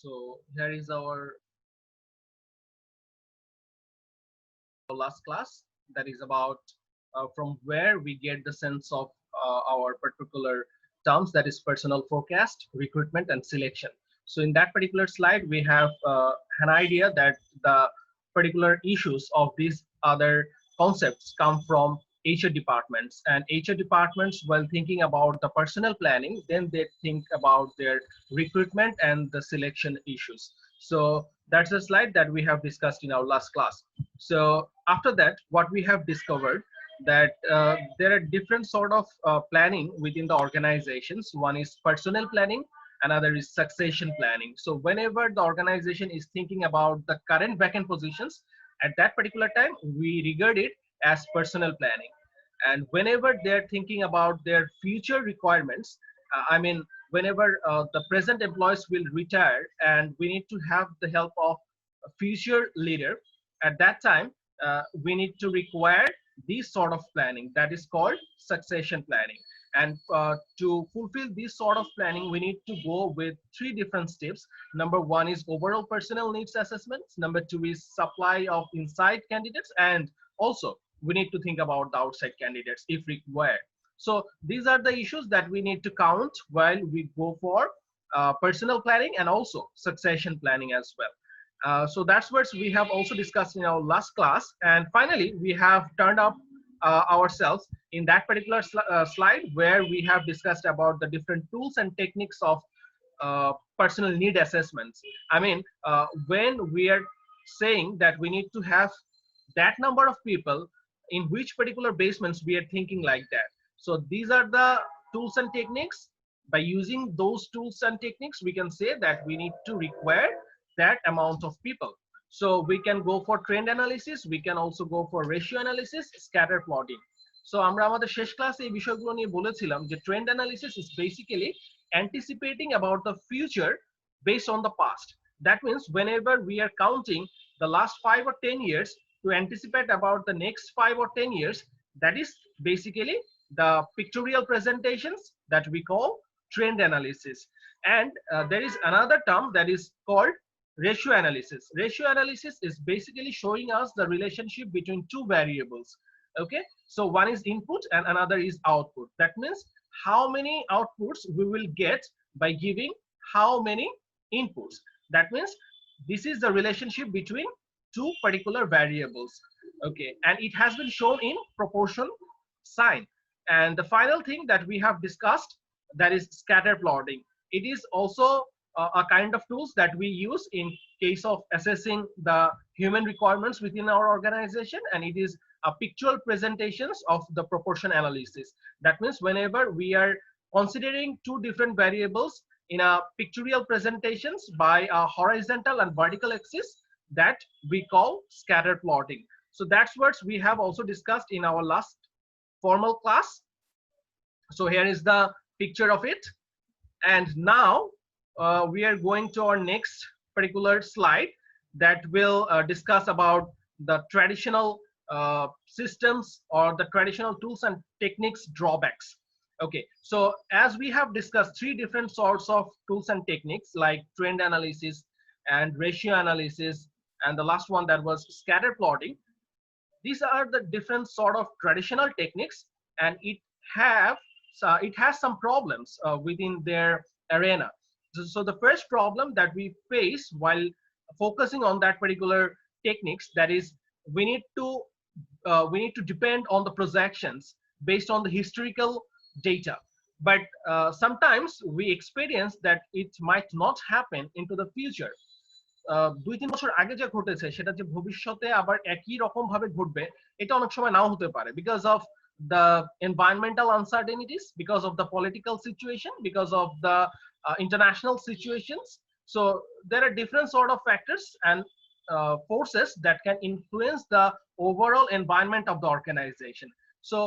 So here is our last class, that is about from where we get the sense of our particular terms, that is personal forecast, recruitment, and selection. So in that particular slide, we have an idea that the particular issues of these other concepts come from HR departments, and HR departments, while thinking about the personal planning, then they think about their recruitment and the selection issues. So that's a slide that we have discussed in our last class. So after that, what we have discovered that there are different sort of planning within the organizations. One is personnel planning, another is succession planning. So whenever the organization is thinking about the current vacant positions at that particular time, we regard it as personnel planning. And whenever they're thinking about their future requirements, I mean, whenever the present employees will retire and we need to have the help of a future leader, at that time we need to require this sort of planning, that is called succession planning. And to fulfill this sort of planning, we need to go with three different steps. Number one is overall personnel needs assessments. Number two is supply of inside candidates, and also we need to think about the outside candidates if required. So these are the issues that we need to count while we go for personal planning and also succession planning as well. So that's what we have also discussed in our last class. And finally, we have turned up ourselves in that particular slide where we have discussed about the different tools and techniques of personal need assessments. I mean, when we are saying that we need to have that number of people, in which particular basements we are thinking like that. So these are the tools and techniques. By using those tools and techniques, we can say that we need to require that amount of people. So we can go for trend analysis, we can also go for ratio analysis, scatter plotting. So আমরা আমাদের শেষ ক্লাসে এই বিষয়গুলো নিয়ে বলেছিলাম যে trend analysis is basically anticipating about the future based on the past. That means whenever we are counting the last 5 or 10 years to anticipate about the next 5 or 10 years, that is basically the pictorial presentations that we call trend analysis. And there is another term that is called ratio analysis. Ratio analysis is basically showing us the relationship between two variables. Okay, so one is input and another is output. That means how many outputs we will get by giving how many inputs. That means this is the relationship between two particular variables. Okay, and it has been shown in proportion sign. And the final thing that we have discussed, that is scatter plotting. It is also a kind of tools that we use in case of assessing the human requirements within our organization, and it is a pictorial presentations of the proportion analysis. That means whenever we are considering two different variables in a pictorial presentations by a horizontal and vertical axis, that we call scatter plotting. So that's what we have also discussed in our last formal class. So here is the picture of it. And now we are going to our next particular slide that will discuss about the traditional systems or the traditional tools and techniques drawbacks. Okay, so as we have discussed three different sorts of tools and techniques like trend analysis and ratio analysis, and the last one that was scatter plotting. These are the different sort of traditional techniques, and it has some problems within their arena. So the first problem that we face while focusing on that particular techniques, that is we need to depend on the projections based on the historical data. But sometimes we experience that it might not happen into the future. 2-3 বছর আগে যা ঘটেছে সেটা যে ভবিষ্যতে আবার একই রকম ভাবে ঘটবে এটা অনেক সময় নাও হতে পারে, because of the environmental uncertainties, because of the political situation, because of the international situations. So there are different sort of factors and forces that can influence the overall environment of the organization. So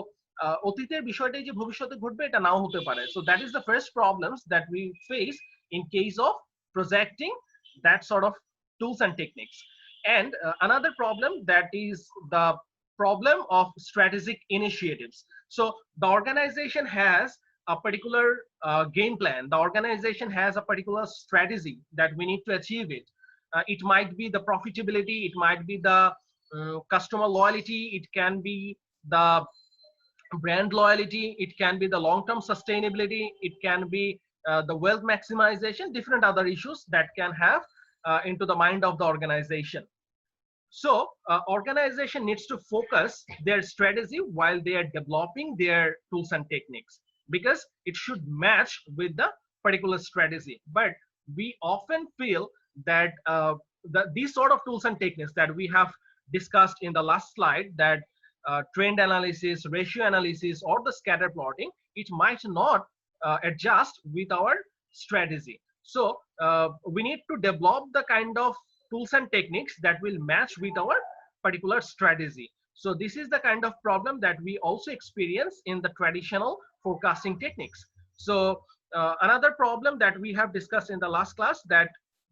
অতীতের বিষয়টাই যে ভবিষ্যতে ঘটবে এটা নাও হতে পারে. So that is the first problems that we face in case of projecting that sort of tools and techniques. And another problem, that is the problem of strategic initiatives. So the organization has a particular game plan. The organization has a particular strategy that we need to achieve it. It might be the profitability, it might be the customer loyalty, it can be the brand loyalty, it can be the long-term sustainability, it can be the wealth maximization, different other issues that can have into the mind of the organization. So organization needs to focus their strategy while they are developing their tools and techniques, because it should match with the particular strategy. But we often feel that these sort of tools and techniques that we have discussed in the last slide, that trend analysis, ratio analysis, or the scatter plotting, it might not adjust with our strategy. So we need to develop the kind of tools and techniques that will match with our particular strategy. So this is the kind of problem that we also experience in the traditional forecasting techniques. So another problem that we have discussed in the last class, that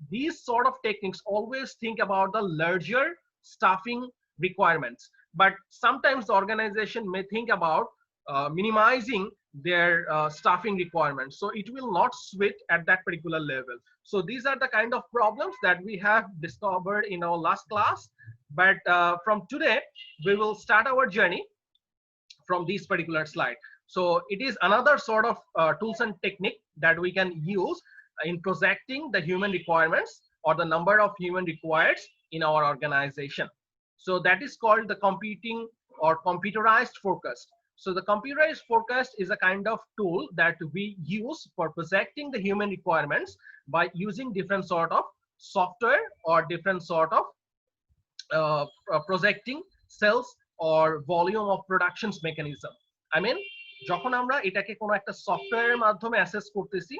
these sort of techniques always think about the larger staffing requirements, but sometimes the organization may think about minimizing their staffing requirements, so it will not switch at that particular level. So these are the kind of problems that we have discovered in our last class. But from today we will start our journey from this particular slide. So it is another sort of tools and technique that we can use in projecting the human requirements or the number of human required in our organization. So that is called the computing or computerized forecast. So the computerized forecast is a kind of tool that we use for projecting the human requirements by using different sort of software or different sort of projecting cells or volume of productions mechanism. I mean, যখন আমরা এটাকে কোনো একটা সফটওয়্যারের মাধ্যমে assess করতেছি,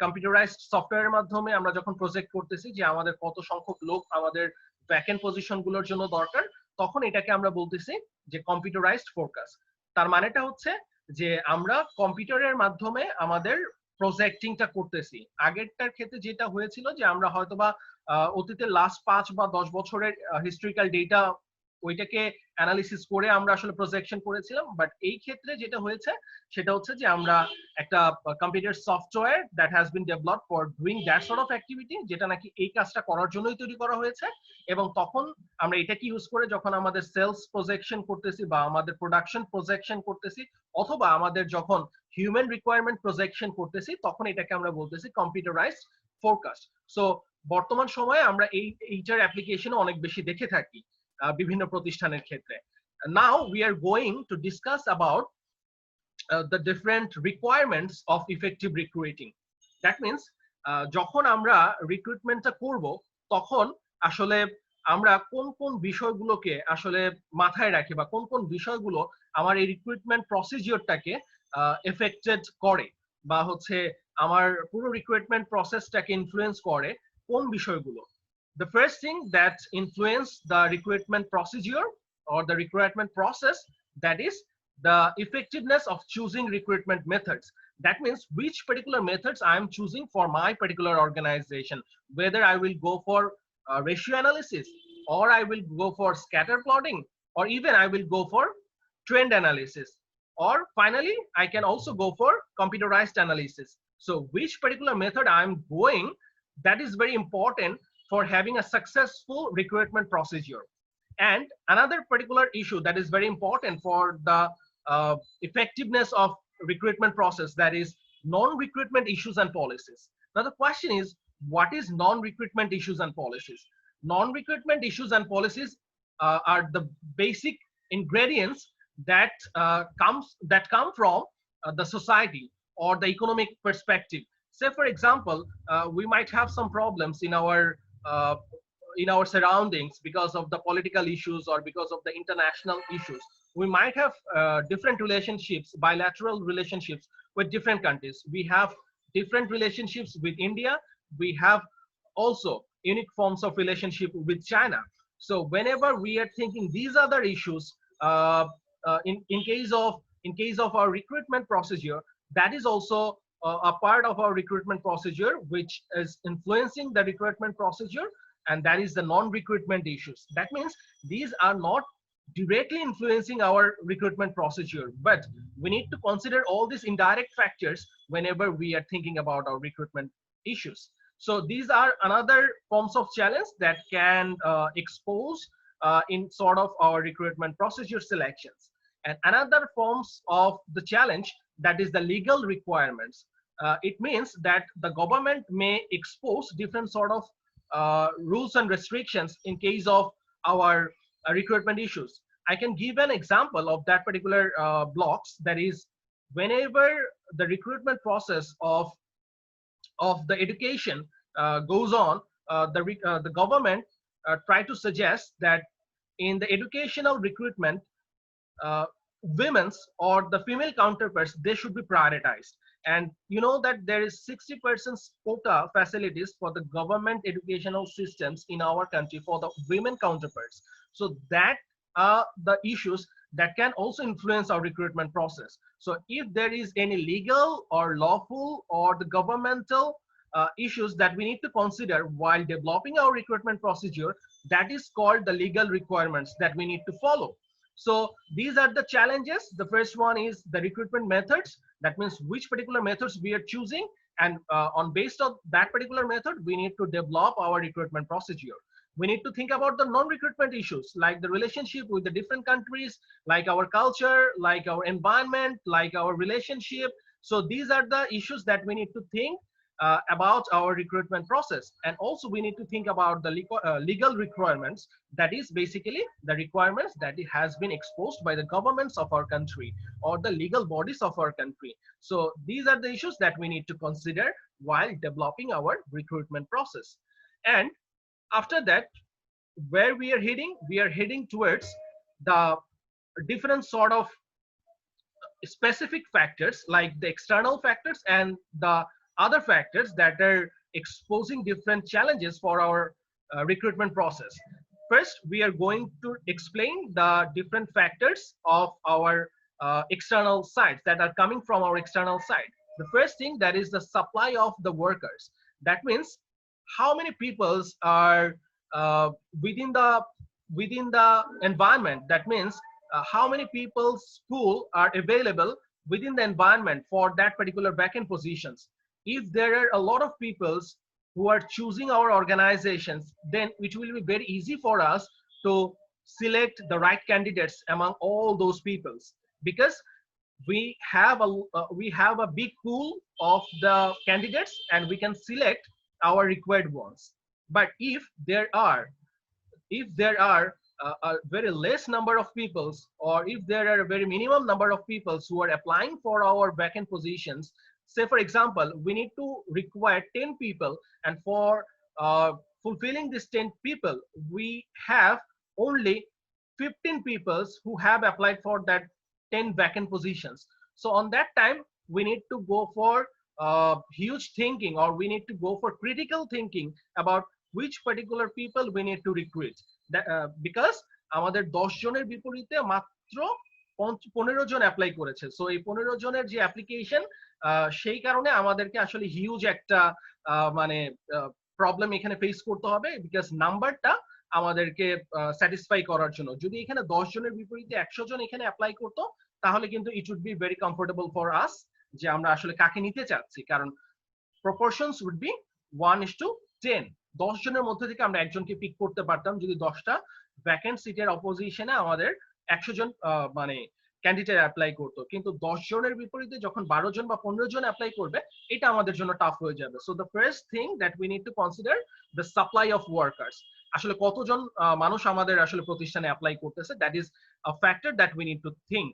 computerised সফটওয়্যারের মাধ্যমে আমরা যখন প্রজেক্ট করতেছি যে আমাদের কত সংখ্যক লোক আমাদের ভ্যাকেন্ট পজিশন গুলোর জন্য দরকার, তখন এটাকে আমরা বলতেছি যে কম্পিউটারাইজড ফোরকাস্ট। তার মানেটা হচ্ছে যে আমরা কম্পিউটারের মাধ্যমে আমাদের প্রজেক্টিংটা করতেছি। আগেরটার ক্ষেত্রে যেটা হয়েছিল যে আমরা হয়তোবা অতীতের লাস্ট 5 বা 10 বছরের হিস্টোরিক্যাল ডেটা ওইটাকে অ্যানালিসিস করে আমরা আসলে প্রজেকশন করেছিলাম। বাট এই ক্ষেত্রে যেটা হয়েছে সেটা হচ্ছে যে আমরা একটা computer software that has been developed for doing that sort of activity, যেটা নাকি এই কাজটা করার জন্যই তৈরি করা হয়েছে। এবং তখন আমরা এটাকে ইউজ করে যখন আমাদের সেলস প্রজেকশন করতেছি বা আমাদের প্রোডাকশন প্রজেকশন করতেছি অথবা আমাদের যখন হিউম্যান রিকোয়ারমেন্ট প্রজেকশন করতেছি, তখন এটাকে আমরা বলতেছি কম্পিউটারাইজড ফোরকাস্ট। সো বর্তমান সময়ে আমরা এইটার অ্যাপ্লিকেশন অনেক বেশি দেখে থাকি বিভিন্ন প্রতিষ্ঠানের ক্ষেত্রে। Now we are going to discuss about the different requirements of effective recruiting. That means যখন আমরা রিক্রুটমেন্টটা করব তখন আসলে আমরা কোন কোন বিষয়গুলোকে আসলে মাথায় রাখি বা কোন কোন বিষয়গুলো আমার এই রিক্রুটমেন্ট প্রসিজিওরটাকে এফেক্টেড করে বা হচ্ছে আমার পুরো রিক্রুটমেন্ট প্রসেসটাকে ইনফ্লুয়েন্স করে কোন বিষয়গুলো। The first thing that influence the recruitment procedure or the recruitment process, that is the effectiveness of choosing recruitment methods. That means which particular methods I am choosing for my particular organization, whether I will go for ratio analysis or I will go for scatter plotting or even I will go for trend analysis, or finally I can also go for computerized analysis. So which particular method I am going, that is very important for having a successful recruitment procedure. And another particular issue that is very important for the effectiveness of recruitment process, that is non-recruitment issues and policies. Now the question is, what is non-recruitment issues and policies? Non-recruitment issues and policies are the basic ingredients that come from the society or the economic perspective. Say for example, we might have some problems in our surroundings because of the political issues or because of the international issues. We might have different relationships, bilateral relationships with different countries. We have different relationships with India. We have also unique forms of relationship with China. So whenever we are thinking these other issues, in case of our recruitment procedure, that is also a part of our recruitment procedure which is influencing the recruitment procedure, and that is the non-recruitment issues. That means these are not directly influencing our recruitment procedure, but we need to consider all these indirect factors whenever we are thinking about our recruitment issues. So these are another forms of challenge that can expose in sort of our recruitment procedure selections. And another forms of the challenge, that is the legal requirements. It means that the government may expose different sort of rules and restrictions in case of our recruitment issues. I can give an example of that particular blocks. That is, whenever the recruitment process of the education goes on, the government try to suggest that in the educational recruitment, uh, women's or the female counterparts, they should be prioritized. And you know that there is 60% quota facilities for the government educational systems in our country for the women counterparts. So that are the issues that can also influence our recruitment process. So if there is any legal or lawful or the governmental issues that we need to consider while developing our recruitment procedure, that is called the legal requirements that we need to follow. So these are the challenges. The first one is the recruitment methods. That means which particular methods we are choosing, and on based on that particular method, we need to develop our recruitment procedure. We need to think about the non-recruitment issues, like the relationship with the different countries, like our culture, like our environment, like our relationship. So these are the issues that we need to think about our recruitment process. And also we need to think about the legal requirements. That is basically the requirements that it has been exposed by the governments of our country or the legal bodies of our country. So these are the issues that we need to consider while developing our recruitment process. And after that, where we are heading towards the different sort of specific factors, like the external factors and the other factors that are exposing different challenges for our recruitment process. First, we are going to explain the different factors of our external sides that are coming from our external side. The first thing, that is the supply of the workers. That means how many peoples are uh, within the within the environment. That means how many people's pool are available within the environment for that particular vacant positions. If there are a lot of peoples who are choosing our organizations, then it will be very easy for us to select the right candidates among all those peoples, because we have a big pool of the candidates and we can select our required ones. But if there are a very less number of peoples, or if there are a very minimum number of peoples who are applying for our vacant positions, say for example we need to require 10 people, and for fulfilling these 10 people we have only 15 peoples who have applied for that 10 vacant positions. So on that time we need to go for huge thinking, or we need to go for critical thinking about which particular people we need to recruit. Because আমাদের 10 জনের বিপরীতে মাত্র 15 জন apply করেছে। So এই 15 জনের যে application, সেই কারণে আমাদেরকে আসলে হিউজ একটা মানে প্রবলেম এখানে ফেস করতে হবে, বিকজ নাম্বারটা আমাদেরকে স্যাটিসফাই করার জন্য। যদি এখানে 10 জনের বিপরীতে 100 জন এখানে অ্যাপ্লাই করতো, তাহলে কিন্তু it would be very comfortable for us, যে আমরা আসলে কাকে নিতে চাচ্ছি। কারণ প্রপোর্শনস উড বি 1:10। 10 জনের মধ্যে থেকে আমরা একজনকে পিক করতে পারতাম যদি 10টা ভ্যাকেন্ট সিটের অপোজিশনে আমাদের 100 জন মানে ক্যান্ডিডেট অ্যাপ্লাই করতো। কিন্তু 10 জনের বিপরীতে যখন 12 জন বা 15 জন অ্যাপ্লাই করবে, এটা আমাদের জন্য টাফ হয়ে যাবে। So the first thing that we need to consider the supply of workers. আসলে কতজন মানুষ আমাদের আসলে প্রতিষ্ঠানে অ্যাপ্লাই করতেছে, that is a factor that we need to think.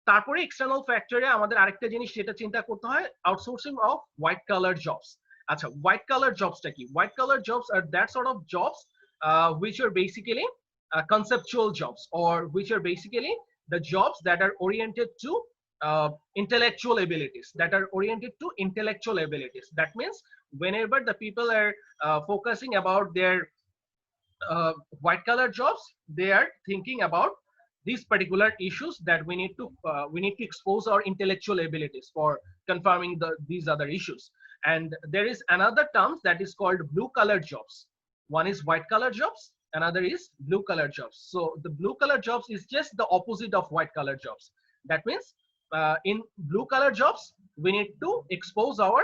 তারপরে এক্সটার্নাল ফ্যাক্টরে আমাদের আরেকটা জিনিস যেটা চিন্তা করতে হয়, outsourcing of white collar jobs. আচ্ছা, হোয়াইট কালার জবসটা কি? হোয়াইট কালার জবস আর that sort of jobs which are basically conceptual jobs, or which are basically the jobs that are oriented to intellectual abilities, that means whenever the people are focusing about their white collar jobs, they are thinking about these particular issues that we need to expose our intellectual abilities for confirming these other issues. And there is another term that is called blue collar jobs. One is white collar jobs another is blue collar jobs. So the blue collar jobs is just the opposite of white collar jobs. That means in blue collar jobs, we need to expose our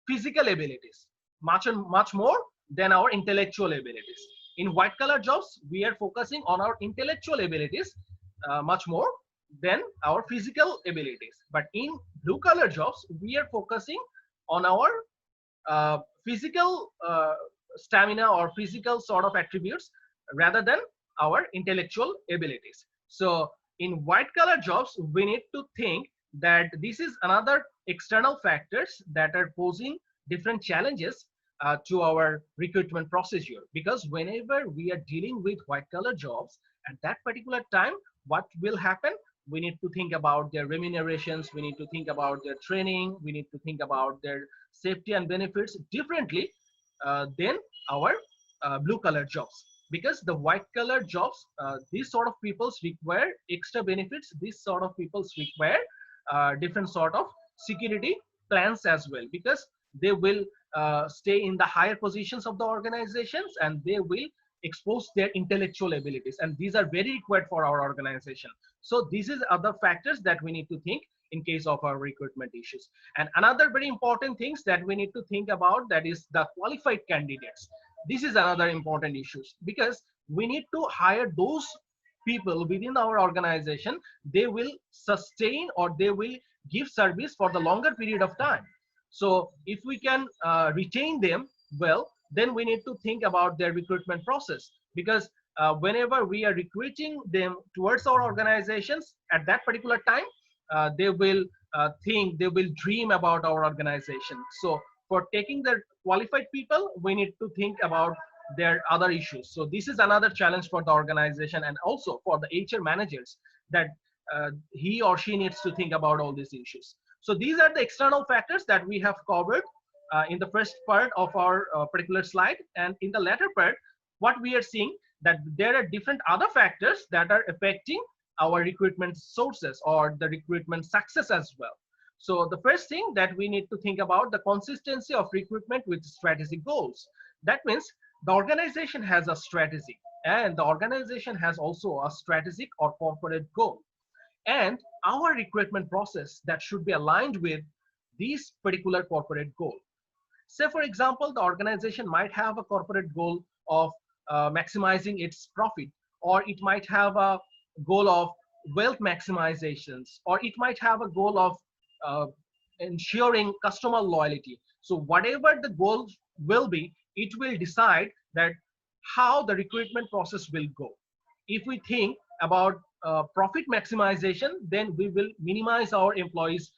physical abilities much and much more than our intellectual abilities. In white collar jobs, we are focusing on our intellectual abilities much more than our physical abilities. But in blue collar jobs, we are focusing on our physical stamina or physical sort of attributes rather than our intellectual abilities. So in white collar jobs, we need to think that this is another external factors that are posing different challenges to our recruitment procedure, because whenever we are dealing with white collar jobs at that particular time, what will happen, we need to think about their remunerations, we need to think about their training, we need to think about their safety and benefits differently than our blue collar jobs. Because the white collar jobs, these sort of peoples require extra benefits, these sort of peoples require different sort of security plans as well, because they will stay in the higher positions of the organizations and they will expose their intellectual abilities, and these are very required for our organization. So this is other factors that we need to think in case of our recruitment issues. And another very important things that we need to think about, that is the qualified candidates. This is another important issues, because we need to hire those people within our organization, they will sustain or they will give service for the longer period of time. So if we can retain them well, then we need to think about their recruitment process, because whenever we are recruiting them towards our organizations at that particular time, they will think, they will dream about our organization. So for taking the qualified people, we need to think about their other issues. So this is another challenge for the organization and also for the HR managers, that he or she needs to think about all these issues. So these are the external factors that we have covered in the first part of our particular slide. And in the latter part, what we are seeing, that there are different other factors that are affecting our recruitment sources or the recruitment success as well. So the first thing that we need to think about, the consistency of recruitment with strategic goals. That means the organization has a strategy, and the organization has also a strategic or corporate goal, and our recruitment process that should be aligned with these particular corporate goal. Say for example, the organization might have a corporate goal of maximizing its profit, or it might have a goal of wealth maximizations, or it might have a goal of ensuring customer loyalty. So whatever the goal will be, it will decide that how the recruitment process will go. If we think about profit maximization, then we will minimize our employees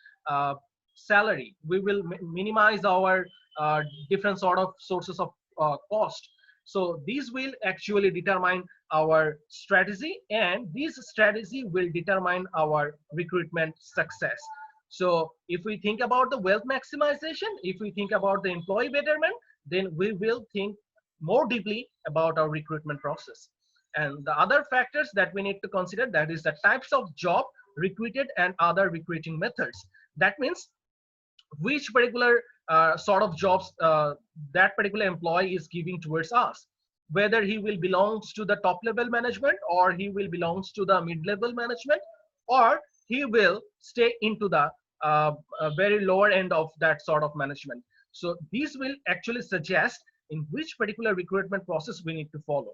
salary, we will minimize our different sort of sources of cost. So these will actually determine our strategy, and this strategy will determine our recruitment success. So if we think about the wealth maximization, if we think about the employee betterment, then we will think more deeply about our recruitment process. And the other factors that we need to consider, that is the types of job recruited and other recruiting methods. That means which particular sort of jobs that particular employee is giving towards us, whether he will belongs to the top level management, or he will belongs to the mid level management, or he will stay into the very lower end of that sort of management. So these will actually suggest in which particular recruitment process we need to follow.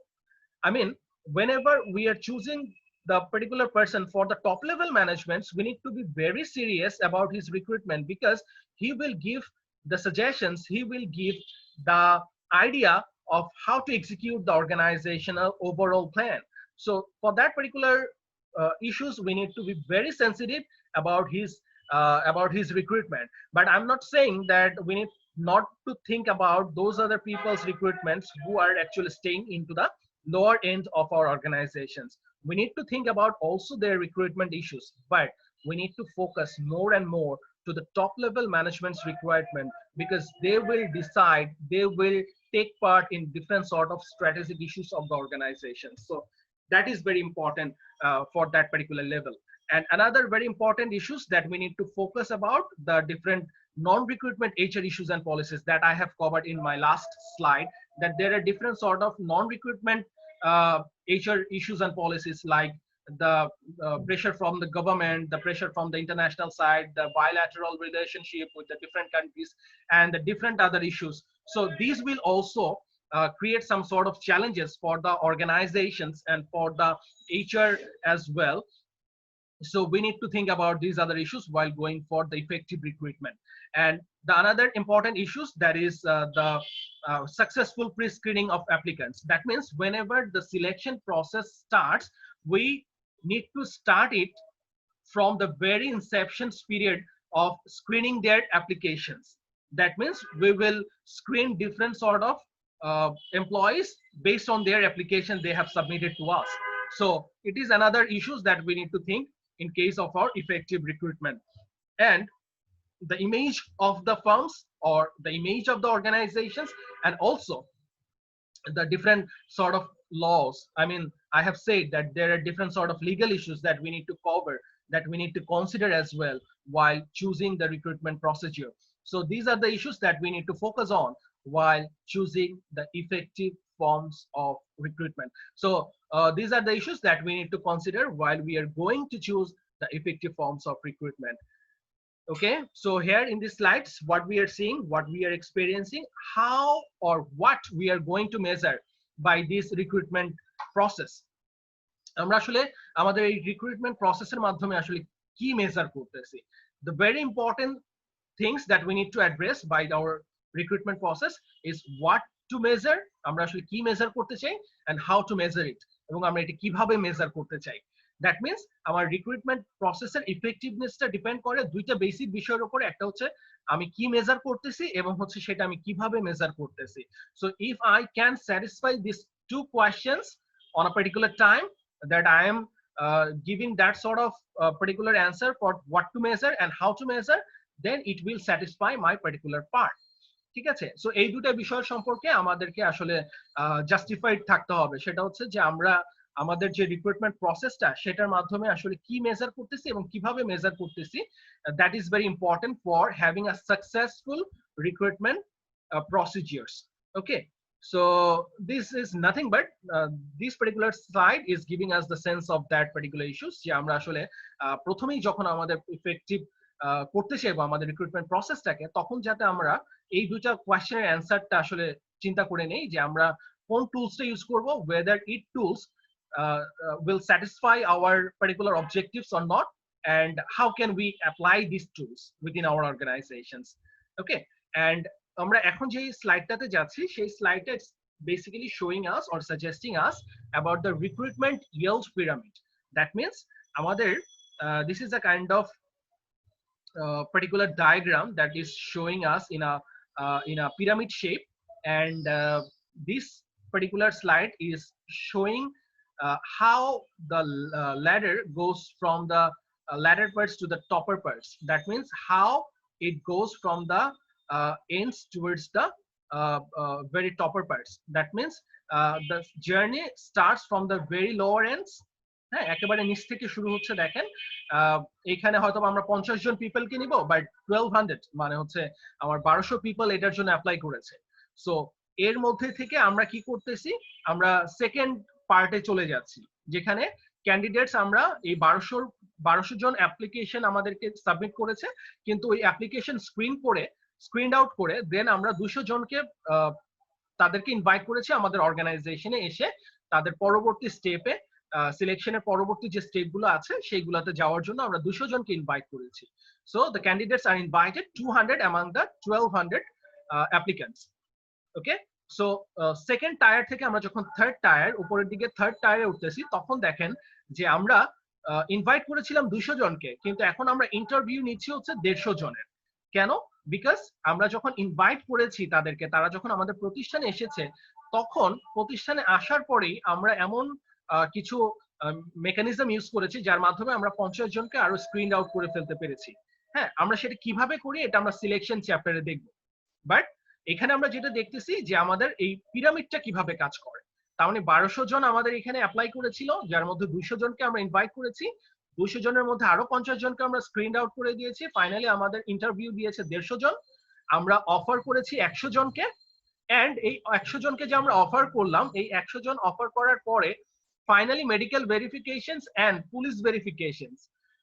I mean, whenever we are choosing the particular person for the top level managements, we need to be very serious about his recruitment, because he will give the suggestions, he will give the idea of how to execute the organizational overall plan. So for that particular issues, we need to be very sensitive about his recruitment. But I'm not saying that we need not to think about those other people's recruitments who are actually staying into the lower end of our organizations. We need to think about also their recruitment issues, but we need to focus more and more to the top level management's requirement, because they will decide, they will take part in different sort of strategic issues of the organization. So that is very important for that particular level. And another very important issues that we need to focus about, the different non-recruitment HR issues and policies that I have covered in my last slide, that there are different sort of non-recruitment HR issues and policies like the pressure from the government, the pressure from the international side, the bilateral relationship with the different countries, and the different other issues. So these will also create some sort of challenges for the organizations and for the HR as well. So we need to think about these other issues while going for the effective recruitment. And the another important issues, that is the successful pre-screening of applicants. That means whenever the selection process starts, we need to start it from the very inception period of screening their applications. That means we will screen different sort of employees based on their application they have submitted to us. So it is another issues that we need to think in case of our effective recruitment. And the image of the firms or the image of the organizations, and also the different sort of laws. I mean, I have said that there are different sort of legal issues that we need to cover, that we need to consider as well while choosing the recruitment procedure. So these are the issues that we need to focus on while choosing the effective forms of recruitment. So these are the issues that we need to consider while we are going to choose the effective forms of recruitment. Okay, so here in these slides, what we are seeing, what we are experiencing, how or what we are going to measure by this recruitment process. আমরা আসলে আমাদের এই recruitment প্রসেসের মাধ্যমে আসলে কি measure করতেছি, the very important things that we need to address by our recruitment process is what to measure, আমরা আসলে কি মেজার করতে চাই, and how to measure it, এবং আমরা এটা কিভাবে মেজার করতে চাই। দ্যাট মিনস আমার রিক্রুটমেন্ট প্রসেসের ইফেক্টিভনেসটা ডিপেন্ড করে দুইটা বেসিক বিষয়ের উপরে, একটা হচ্ছে আমি কি মেজার করতেছি এবং হচ্ছে সেটা আমি কিভাবে মেজার করতেছি। So if I can satisfy this two questions on a particular time, that I am giving that sort of particular answer for what to measure and how to measure, then it will satisfy my particular part. ঠিক আছে, so এই দুটো বিষয় সম্পর্কে আমাদেরকে আসলে justified থাকতে হবে। সেটা হচ্ছে যে আমরা আমাদের যে রিক্রুটমেন্ট প্রসেসটা সেটার মাধ্যমে আসলে কি মেজার করতেছি এবং কিভাবে মেজার করতেছি, that is very important for having a successful recruitment procedures. Okay, so this is nothing but this particular slide is giving us the sense of that particular issues, যে আমরা আসলে প্রথমেই যখন আমাদের ইফেক্টিভ করতে চাইবো আমাদের রিক্রুটমেন্ট প্রসেসটাকে, তখন যাতে আমরা এই দুইটা কোয়েশ্চেনের অ্যান্সারটা আসলে চিন্তা করে নেই যে আমরা কোন টুলসটা ইউজ করব, whether it tools will satisfy our particular objectives or not, and how can we apply these tools within our organizations. Okay, and আমরা এখন যে স্লাইডটাতে যাচ্ছি সেই স্লাইডটা basically showing us or suggesting us about the recruitment yield pyramid. That means আমাদের this is a kind of particular diagram that is showing us in a pyramid shape, and this particular slide is showing how the ladder goes from the ladder parts to the topper parts. That means how it goes from the ends towards the very topper parts. That means the journey starts from the very lower ends. হ্যাঁ, একেবারে নিচ থেকে শুরু হচ্ছে। দেখেন এখানে হয়তো আমরা 50 জন পিপলকে নিব, বাট 1200 মানে হচ্ছে আমার 1200 পিপল এটার জন্য অ্যাপ্লাই করেছে। সো এর মধ্যে থেকে আমরা কি করতেছি, আমরা সেকেন্ড পার্টে চলে যাচ্ছি, যেখানে ক্যান্ডিডেটস আমরা এই 1200 জন অ্যাপ্লিকেশন আমাদেরকে সাবমিট করেছে, কিন্তু ওই অ্যাপ্লিকেশন স্ক্রিন আউট করে দেন আমরা 200 জনকে তাদেরকে ইনভাইট করেছি আমাদের অর্গানাইজেশনে এসে তাদের পরবর্তী স্টেপে সিলেকশনের পরবর্তী যে স্টেপগুলো আছে সেইগুলোতে যাওয়ার জন্য আমরা 200 জনকে ইনভাইট করেছি। So the candidates are invited 200 among the 1200 applicants. Okay, so second tier থেকে আমরা যখন থার্ড টায়ার উপরের দিকে থার্ড টায়ারে উঠতেছি, তখন দেখেন যে আমরা ইনভাইট করেছিলাম 200 জনকে, কিন্তু এখন আমরা ইন্টারভিউ নিচ্ছি হচ্ছে 150 জনের। কেন? বিকজ আমরা যখন ইনভাইট করেছি তাদেরকে, তারা যখন আমাদের প্রতিষ্ঠানে এসেছে, তখন প্রতিষ্ঠানে আসার পরেই আমরা এমন কিছু মেকানিজম ইউজ করেছি যার মাধ্যমে আমরা 50 জনকে আরো স্ক্রিন আউট করে ফেলতে পেরেছি। হ্যাঁ, আমরা সেটা কিভাবে করি এটা আমরা সিলেকশন চ্যাপ্টারে দেখব, বাট এখানে আমরা যেটা দেখতেছি যে আমাদের এই পিরামিডটা কিভাবে কাজ করে। তার মানে 1200 জন আমাদের এখানে অ্যাপ্লাই করেছিল, যার মধ্যে 200 জনকে আমরা ইনভাইট করেছি, 200 জনের মধ্যে আরো 50 জনকে আমরা স্ক্রিন আউট করে দিয়েছি, ফাইনালি আমাদের ইন্টারভিউ দিয়েছে 150 জন, আমরা অফার করেছি 100 জনকে, এন্ড এই 100 জনকে যে আমরা অফার করলাম, এই 100 জন অফার করার পরে ফাইনালি মেডিকেল ভেরিফিকেশনস এন্ড পুলিশ ভেরিফিকেশনস,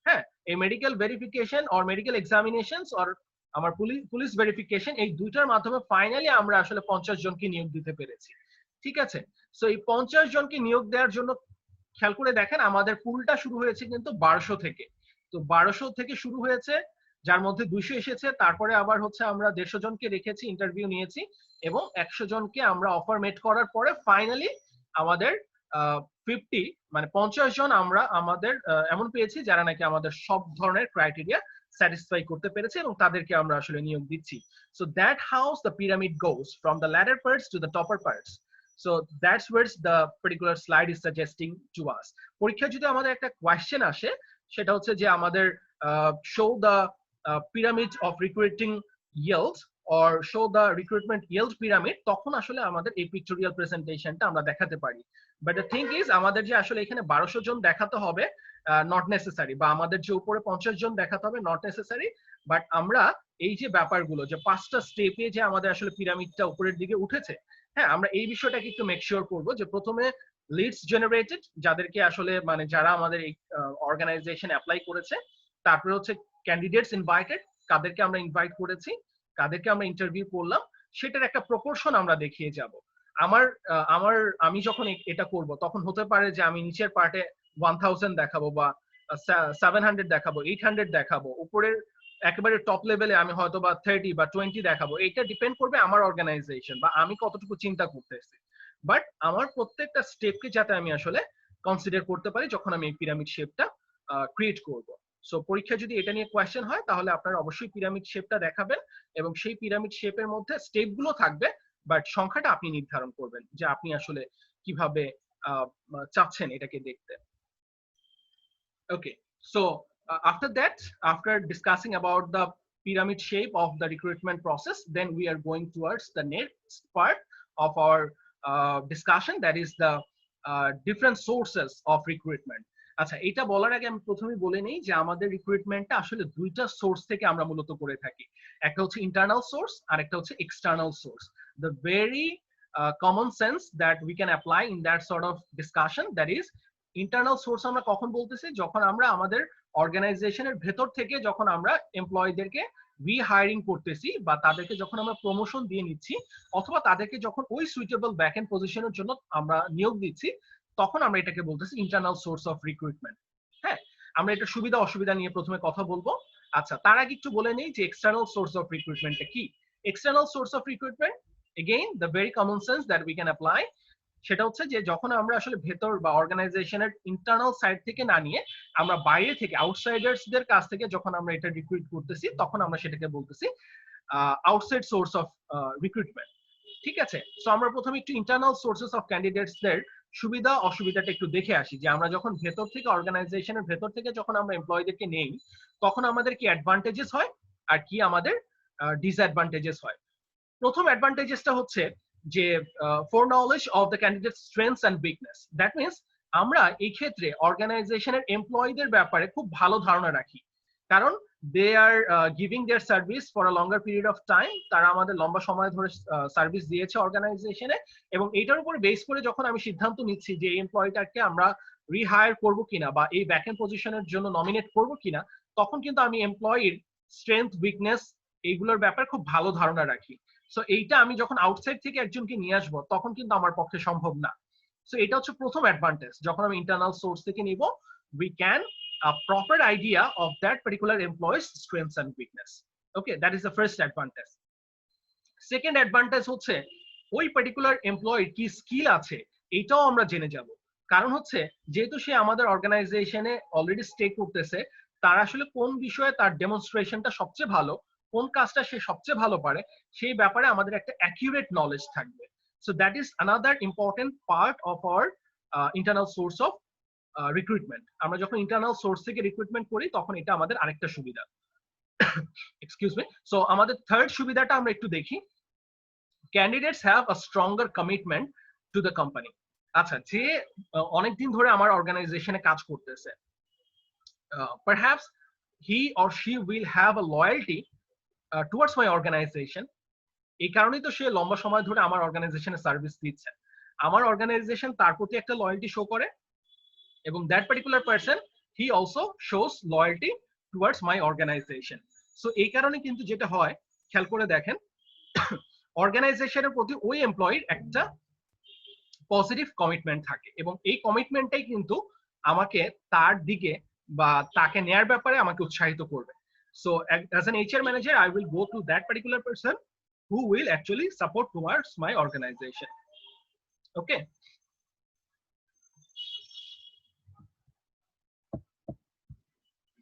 হ্যাঁ, এই medical verification or medical examinations or আমার পুলিশ ভেরিফিকেশন, এই দুইটার মাধ্যমে ফাইনালি আমরা আসলে 50 জনকে নিয়োগ দিতে পেরেছি। ঠিক আছে, সো এই 50 জনকে নিয়োগ দেওয়ার জন্য খেয়াল করে দেখেন আমাদের পুলটা শুরু হয়েছে কিন্তু 1200 থেকে। তো 1200 থেকে শুরু হয়েছে, যার মধ্যে 200 এসেছে, তারপরে আবার হচ্ছে আমরা 150 জনকে রেখেছি, ইন্টারভিউ নিয়েছি, এবং 100 জনকে আমরা অফার মেট করার পরে ফাইনালি আমাদের 50 মানে 50 জন আমরা আমাদের এমন পেয়েছি যারা নাকি আমাদের সব ধরনের ক্রাইটেরিয়া স্যাটিসফাই করতে পেরেছে, এবং তাদেরকে আমরা আসলে নিয়োগ দিচ্ছি। So that house the pyramid goes from the ladder parts to the topper parts. So that's where the particular slide is suggesting to us. পরীক্ষা যদি আমাদের একটা কোয়েশ্চেন আসে, সেটা হচ্ছে যে আমাদের show the pyramid of recruiting yields or show the recruitment yield pyramid, তখন আসলে আমাদের এই পিকটোরিয়াল প্রেজেন্টেশনটা আমরা দেখাতে পারি। বাট দ্য থিং ইজ আমাদের যে আসলে এখানে 1200 জন দেখাতে হবে নট নেসেসারি, বা আমাদের যে উপরে 50 জন দেখাতে হবে নট নেসেসারি, বাট আমরা এই যে ব্যাপারগুলো যে 5টা স্টেপে যে আমাদের আসলে পিরামিডটা উপরের দিকে উঠেছে, হ্যাঁ, আমরা এই বিষয়টাকে একটু মেক শিওর করবো যে প্রথমে লিডস জেনারেটেড, যাদেরকে আসলে মানে যারা আমাদের এই অর্গানাইজেশন অ্যাপ্লাই করেছে, তারপরে হচ্ছে ক্যান্ডিডেটস ইনভাইটেড, কাদেরকে আমরা ইনভাইট করেছি, কাদেরকে আমরা ইন্টারভিউ করলাম, সেটার একটা প্রপোর্শন আমরা দেখিয়ে যাব। আমার আমি যখন এটা করব তখন হতে পারে যে আমি নিচের পার্টে 1000 দেখাবো, বা 700 দেখাবো, 800 দেখাবো, উপরের একেবারে টপ লেভেলে আমি হয়তো বা 30 বা 20 দেখাবো। এটা ডিপেন্ড করবে আমার অর্গানাইজেশন বা আমি কতটুকু চিন্তা করতেছি। বাট আমার প্রত্যেকটা স্টেপকে যাতে আমি আসলে কনসিডার করতে পারি যখন আমি এই পিরামিড শেপটা ক্রিয়েট করব। সো পরীক্ষা যদি এটা নিয়ে কোয়েশ্চেন হয় তাহলে আপনারা অবশ্যই পিরামিড শেপটা দেখাবেন, এবং সেই পিরামিড শেপের মধ্যে স্টেপগুলো থাকবে, বাট সংখ্যাটা আপনি নির্ধারণ করবেন যে আপনি আসলে কিভাবে চাচ্ছেন এটাকে দেখতে। Okay, so after that, after discussing about the pyramid shape of the recruitment process, then we are going towards the next part of our discussion, that is the different sources of recruitment. আচ্ছা, এটা বলার আগে আমি প্রথমেই বলে নেই যে আমাদের রিক্রুটমেন্টটা আসলে দুইটা সোর্স থেকে আমরা মূলত করে থাকি। একটা হচ্ছে ইন্টারনাল সোর্স আর একটা হচ্ছে external source. The very common sense that we can apply in that sort of discussion, that is internal source আমরা কখন বলতেছি, যখন আমরা আমাদের অর্গানাইজেশনের ভেতর থেকে যখন আমরা এমপ্লয়ীদেরকে রিহায়ারিং করতেছি, বা তাদেরকে যখন আমরা প্রমোশন দিয়ে নিচ্ছি, অথবা তাদেরকে যখন ওই সুইটেবল ব্যাকএন্ড পজিশনের জন্য আমরা নিয়োগ দিচ্ছি, তখন আমরা এটাকে বলতেছি ইন্টারনাল সোর্স অফ রিক্রুটমেন্ট। হ্যাঁ, আমরা এটা সুবিধা অসুবিধা নিয়ে প্রথমে কথা বলবো। আচ্ছা, তার আগে একটু বলে নেই যে এক্সটার্নাল সোর্স অফ রিক্রুটমেন্টটা কি। External source of recruitment, again the very common sense that we can apply, সেটা হচ্ছে যে যখন আমরা আসলে ভেতর বা অর্গানাইজেশনের ইন্টারনাল সাইড থেকে না নিয়ে আমরা বাইরে থেকে আউটসাইডার্সদের কাছ থেকে যখন আমরা এটা রিক্রুট করতেছি, তখন আমরা সেটাকে বলতেছি আউটসাইড সোর্স অফ রিক্রুটমেন্ট। ঠিক আছে, সো আমরা প্রথমে একটু ইন্টারনাল সোর্সেস অফ ক্যান্ডিডেটসদের সুবিধা অসুবিধাটা একটু দেখে আসি, যে আমরা যখন ভেতর থেকে অর্গানাইজেশনের ভেতর থেকে যখন আমরা এমপ্লয়ীদেরকে নেই, তখন আমাদের কি অ্যাডভান্টেজেস হয় আর কি আমাদের ডিসঅ্যাডভান্টেজেস হয়। প্রথম অ্যাডভান্টেজেসটা হচ্ছে যে for knowledge of the candidate strengths and weakness. That means আমরা এই ক্ষেত্রে অর্গানাইজেশনের এমপ্লয়ীদের ব্যাপারে খুব ভালো ধারণা রাখি, কারণ they are giving their service for a longer period of time. তারা আমাদের লম্বা সময় ধরে সার্ভিস দিয়েছে অর্গানাইজেশনে, এবং এইটার উপর বেস করে যখন আমি সিদ্ধান্ত নিচ্ছি যে এই এমপ্লয়ীটাকে আমরা রিহায়ার করবো কিনা বা এই ব্যাকএন্ড পজিশনের জন্য নমিনেট করবো কিনা, তখন কিন্তু আমি এমপ্লয়ির স্ট্রেংথ উইকনেস এইগুলোর ব্যাপারে খুব ভালো ধারণা রাখি। সো এইটা আমি যখন আউটসাইড থেকে একজনকে নিয়ে আসবো তখন কিন্তু আমার পক্ষে সম্ভব না। সো এটা হচ্ছে প্রথম অ্যাডভান্টেজ, যখন আমি ইন্টারনাল সোর্স থেকে নিব, we can a proper idea of that particular employee's strengths and weakness. Okay, that is the first advantage. Second advantage হচ্ছে ওই পার্টিকুলার এমপ্লয়ির কি স্কিল আছে এটাও আমরা জেনে যাব, কারণ হচ্ছে যেহেতু সে আমাদের অর্গানাইজেশনে অলরেডি স্টে করতেছে, তার আসলে কোন বিষয়ে তার ডেমনস্ট্রেশনটা সবচেয়ে ভালো, কোন কাজটা সে সবচেয়ে ভালো পারে, সেই ব্যাপারে আমাদের একটা অ্যাকিউরেট নলেজ থাকবে। So that is another important part of our internal source of recruitment. আমরা যখন ইন্টারনাল সোর্স থেকে রিক্রুটমেন্ট করি তখন এটা আমাদের আরেকটা সুবিধা। Excuse me. সো আমাদের থার্ড সুবিধাটা আমরা একটু দেখি, candidates have a stronger commitment to the company. আচ্ছা, যে অনেকদিন ধরে আমার অর্গানাইজেশনে কাজ করতেছে, perhaps he or she will have a loyalty towards my organization, এই কারণেই তো সে লম্বা সময় ধরে আমার অর্গানাইজেশনে সার্ভিস দিচ্ছে। আমার অর্গানাইজেশন তার প্রতি একটা লয়্যালটি শো করে, এবং that particular person he also shows loyalty towards my organisation. So এই কারণে কিন্তু যেটা হয়, খেয়াল করে দেখেন, অর্গানাইজেশনের প্রতি ওই এমপ্লয়ির একটা পজিটিভ কমিটমেন্ট থাকে, এবং এই কমিটমেন্টটাই কিন্তু আমাকে তার দিকে বা তাকে নেয়ার ব্যাপারে আমাকে উৎসাহিত করবে। So as an HR manager I will go to that particular person who will actually support towards my organization. Okay.